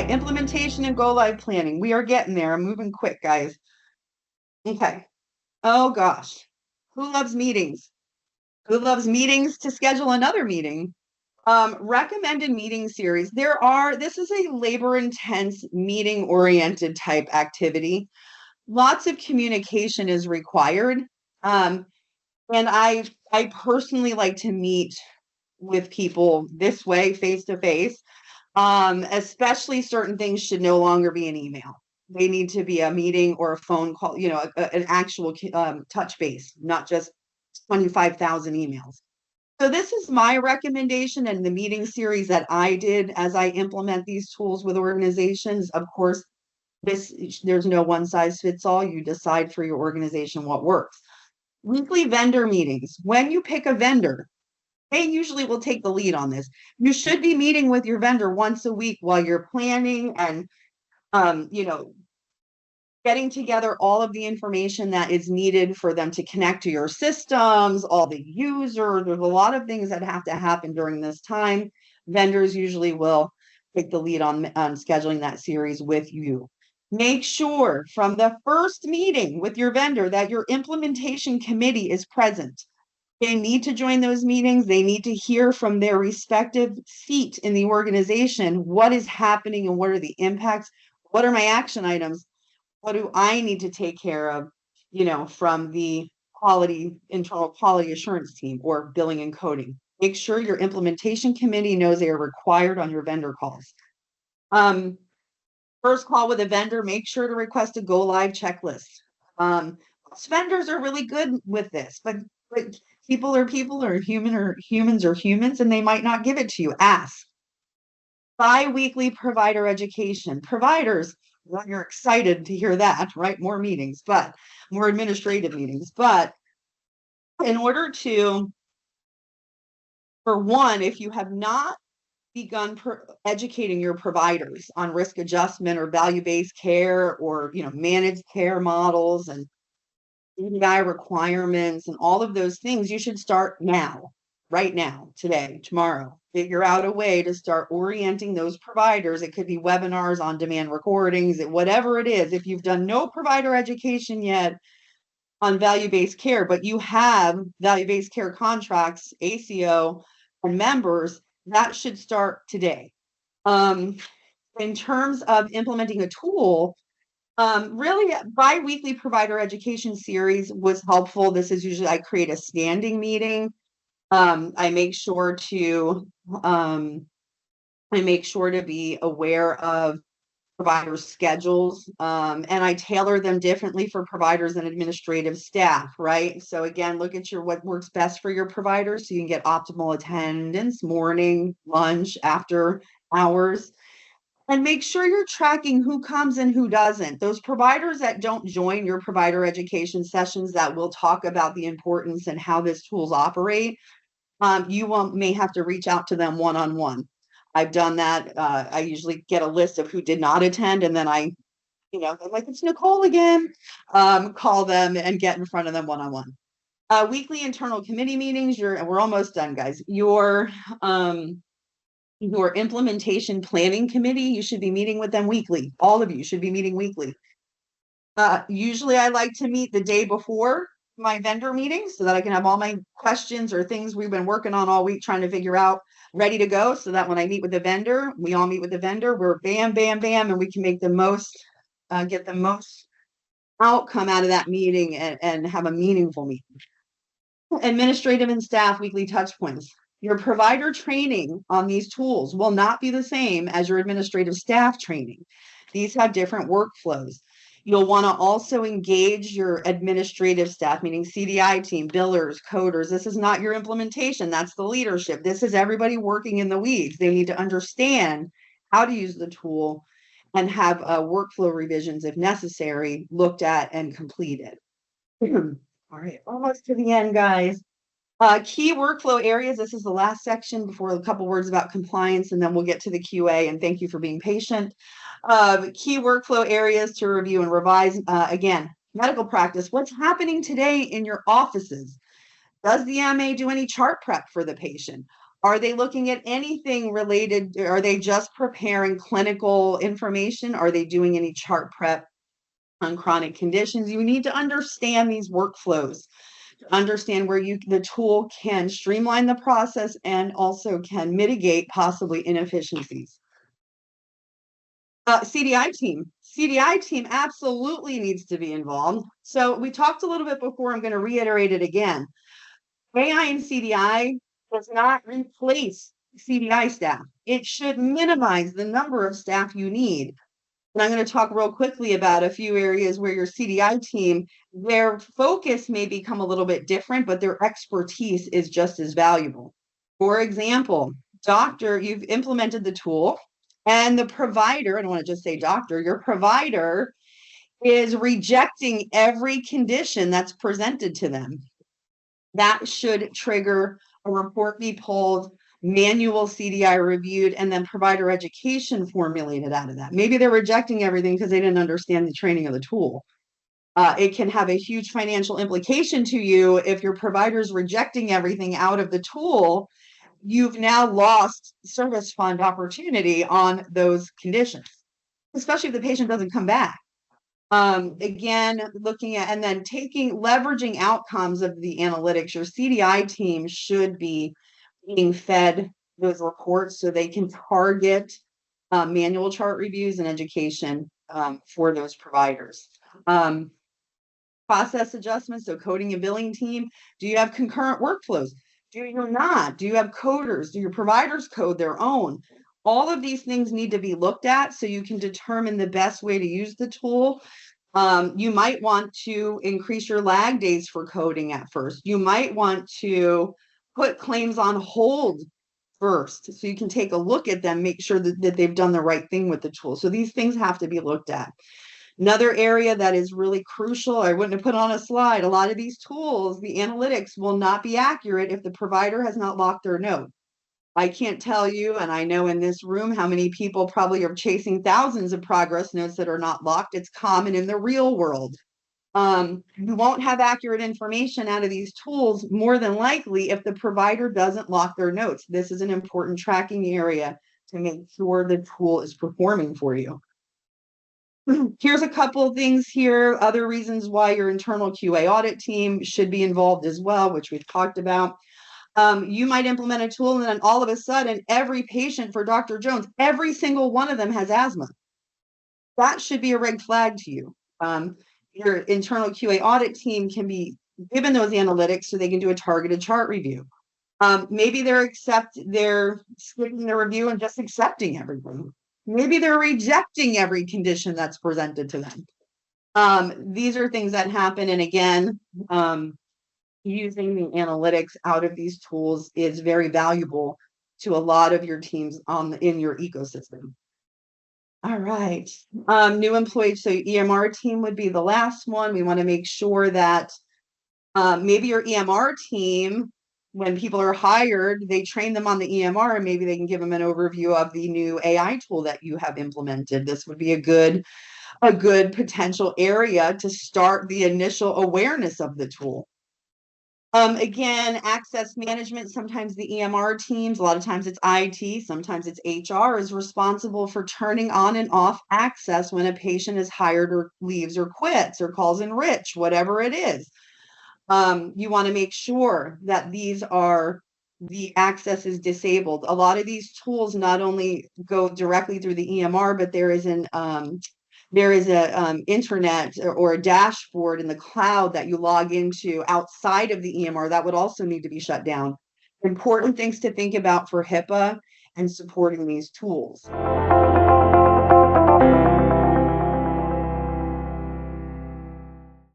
right, implementation and go live planning. We are getting there. I'm moving quick, guys. Okay. Oh gosh. Who loves meetings? Who loves meetings to schedule another meeting? Recommended meeting series. This is a labor intense meeting oriented type activity. Lots of communication is required. Um, and I personally like to meet with people this way, face to face. Especially certain things should no longer be an email. They need to be a meeting or a phone call, an actual touch base, not just 25,000 emails. So this is my recommendation and the meeting series that I did as I implement these tools with organizations. Of course, there's no one size fits all. You decide for your organization what works. Weekly vendor meetings. When you pick a vendor, they usually will take the lead on this. You should be meeting with your vendor once a week while you're planning and getting together all of the information that is needed for them to connect to your systems, all the users. There's a lot of things that have to happen during this time. Vendors usually will take the lead on scheduling that series with you. Make sure from the first meeting with your vendor that your implementation committee is present. They need to join those meetings. They need to hear from their respective seat in the organization what is happening and what are the impacts. What are my action items? What do I need to take care of, from the internal quality assurance team or billing and coding? Make sure your implementation committee knows they are required on your vendor calls. First call with a vendor, make sure to request a go live checklist. Most vendors are really good with this, but people are people, or humans are humans, and they might not give it to you. Ask. Bi-weekly provider education. Providers, well, you're excited to hear that, right? More meetings, but more administrative meetings. But in order to, for one, if you have not begun educating your providers on risk adjustment or value-based care or managed care models and CDI requirements and all of those things, you should start now, right now, today, tomorrow. Figure out a way to start orienting those providers. It could be webinars, on-demand recordings, whatever it is. If you've done no provider education yet on value-based care, but you have value-based care contracts, ACO, and members, that should start today. In terms of implementing a tool, really, bi-weekly provider education series was helpful. This is usually, I create a standing meeting. I make sure to be aware of providers' schedules, and I tailor them differently for providers and administrative staff, right? So again, look at what works best for your providers so you can get optimal attendance, morning, lunch, after hours. And make sure you're tracking who comes and who doesn't. Those providers that don't join your provider education sessions that will talk about the importance and how these tools operate, may have to reach out to them one-on-one. I've done that. I usually get a list of who did not attend, and then I'm like, it's Nicole again. Call them and get in front of them one-on-one. Weekly internal committee meetings. We're almost done, guys. Your implementation planning committee, you should be meeting with them weekly. All of you should be meeting weekly. Usually I like to meet the day before my vendor meeting so that I can have all my questions or things we've been working on all week trying to figure out ready to go, so that when I meet with the vendor, we all meet with the vendor, we're bam, bam, bam, and we can make the most, get the most outcome out of that meeting and have a meaningful meeting. Administrative and staff weekly touch points. Your provider training on these tools will not be the same as your administrative staff training. These have different workflows. You'll want to also engage your administrative staff, meaning CDI team, billers, coders. This is not your implementation. That's the leadership. This is everybody working in the weeds. They need to understand how to use the tool and have workflow revisions, if necessary, looked at and completed. All right, almost to the end, guys. Key workflow areas. This is the last section before a couple words about compliance, and then we'll get to the QA, and thank you for being patient. Key workflow areas to review and revise. Again, medical practice. What's happening today in your offices? Does the MA do any chart prep for the patient? Are they looking at anything related? Are they just preparing clinical information? Are they doing any chart prep on chronic conditions? You need to understand these workflows, understand where the tool can streamline the process and also can mitigate possibly inefficiencies. CDI team absolutely needs to be involved. So we talked a little bit before, I'm going to reiterate it again. AI and CDI does not replace CDI staff. It should minimize the number of staff you need. And I'm going to talk real quickly about a few areas where your CDI team, their focus may become a little bit different, but their expertise is just as valuable. For example, doctor, you've implemented the tool, and the provider, I don't want to just say doctor, your provider is rejecting every condition that's presented to them. That should trigger a report be pulled, manual CDI reviewed, and then provider education formulated out of that. Maybe they're rejecting everything because they didn't understand the training of the tool. It can have a huge financial implication to you if your provider's rejecting everything out of the tool. You've now lost service fund opportunity on those conditions, especially if the patient doesn't come back. Again, looking at and then leveraging outcomes of the analytics, your CDI team should be being fed those reports so they can target manual chart reviews and education for those providers. Process adjustments, so coding and billing team, do you have concurrent workflows? Do you not? Do you have coders? Do your providers code their own? All of these things need to be looked at so you can determine the best way to use the tool. You might want to increase your lag days for coding at first. You might want to put claims on hold first so you can take a look at them, make sure that they've done the right thing with the tool. So these things have to be looked at. Another area that is really crucial, I wouldn't have put on a slide, a lot of these tools, the analytics will not be accurate if the provider has not locked their note. I can't tell you, and I know in this room how many people probably are chasing thousands of progress notes that are not locked. It's common in the real world. You won't have accurate information out of these tools more than likely if the provider doesn't lock their notes. This is an important tracking area to make sure the tool is performing for you. Here's a couple of things here, other reasons why your internal QA audit team should be involved as well, which we've talked about. You might implement a tool and then all of a sudden every patient for Dr. Jones, every single one of them has asthma. That should be a red flag to you. Your internal QA audit team can be given those analytics so they can do a targeted chart review. Maybe they're skipping the review and just accepting everything. Maybe they're rejecting every condition that's presented to them. These are things that happen. And again, using the analytics out of these tools is very valuable to a lot of your teams in your ecosystem. All right. New employees. So EMR team would be the last one. We want to make sure that maybe your EMR team, when people are hired, they train them on the EMR and maybe they can give them an overview of the new AI tool that you have implemented. This would be a good potential area to start the initial awareness of the tool. Again, access management, sometimes the EMR teams, a lot of times it's IT, sometimes it's HR is responsible for turning on and off access when a patient is hired or leaves or quits or calls in rich, whatever it is. You want to make sure that the access is disabled. A lot of these tools not only go directly through the EMR, but there is a internet or a dashboard in the cloud that you log into outside of the EMR that would also need to be shut down. Important things to think about for HIPAA and supporting these tools.